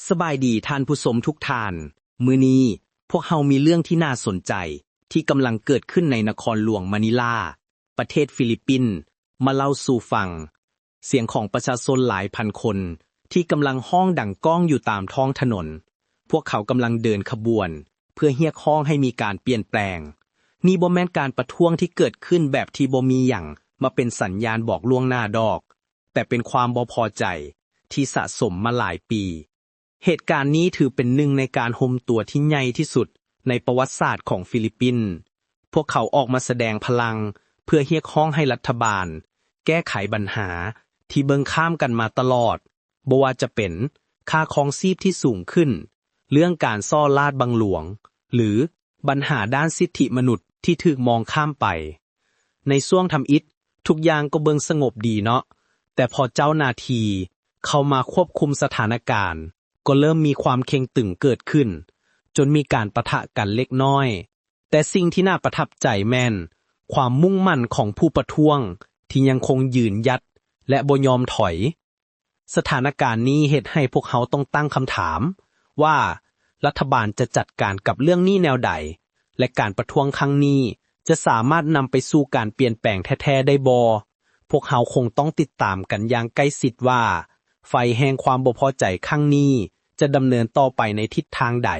สบายดีท่านผู้ชมทุกท่านมื้อนี้พวกเฮามีเรื่องที่น่าสนใจที่กำลังเกิดขึ้นในนครหลวงมะนิลาประเทศฟิลิปปินส์มาเล่าสู่ฟังเสียงของประชาชนหลายพันคนที่กำลังฮ้องดังก้องอยู่ตามท้องถนนพวกเขากำลังเดินขบวนเพื่อเรียกร้องให้มีการเปลี่ยนแปลงนี่บ่แม่นการประท้วงที่เกิดขึ้นแบบที่บ่มีหยังมาเป็นสัญญาณบอกล่วงหน้าดอกแต่เป็นความบ่พอใจที่สะสมมาหลายปีเหตุการณ์นี้ถือเป็นหนึ่งในการโฮมตัวที่ใหญ่ที่สุดในประวัติศาสตร์ของฟิลิปปินส์พวกเขาออกมาแสดงพลังเพื่อเรียกร้องให้รัฐบาลแก้ไขปัญหาที่เบิ่งข้ามกันมาตลอดบ่ว่าจะเป็นค่าครองชีพที่สูงขึ้นเรื่องการซ่อลาดบังหลวงหรือปัญหาด้านสิทธิมนุษย์ที่ถูกมองข้ามไปในช่วงทำอิฐทุกอย่างก็เบิ่งสงบดีเนาะแต่พอเจ้าหน้าที่เข้ามาควบคุมสถานการณ์ก็เริ่มมีความเข็งตึงเกิดขึ้นจนมีการปะทะกันเล็กน้อยแต่สิ่งที่น่าประทับใจแม่นความมุ่งมั่นของผู้ประท้วงที่ยังคงยืนหยัดและบ่ยอมถอยสถานการณ์นี้เฮ็ดให้พวกเขาต้องตั้งคำถามว่ารัฐบาลจะจัดการกับเรื่องนี้แนวใดและการประท้วงครั้งนี้จะสามารถนำไปสู่การเปลี่ยนแปลงแท้ๆได้บ่พวกเขาคงต้องติดตามกันอย่างใกล้ชิดว่าไฟแห่งความบ่พอใจครั้งนี้จะดำเนินต่อไปในทิศทางใด